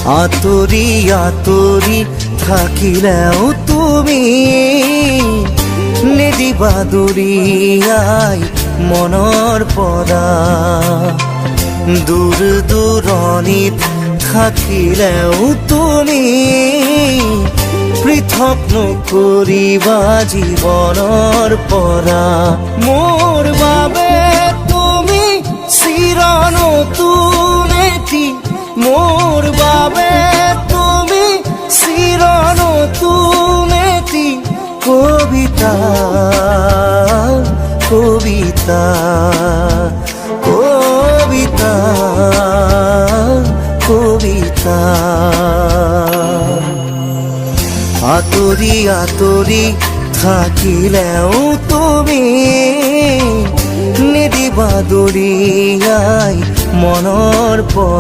আতৰি আতৰি থাকিলেও তুমি নিদিবা দূৰিয়াই মনৰ পৰা। দূৰ দূৰণিত থাকিলেও তুমি পৃথক নকৰিবা জীৱনৰ পৰা। মোৰ বাবে তুমি চিৰ নতুন এটি, মোৰ বাবে তুমি চিৰ নতুন এটি কবিতা, কবিতা, কবিতা, কবিতা। আতৰি আতৰি থাকিলেও তুমি নিদিবা দূৰিয়াই মনৰ পৰা।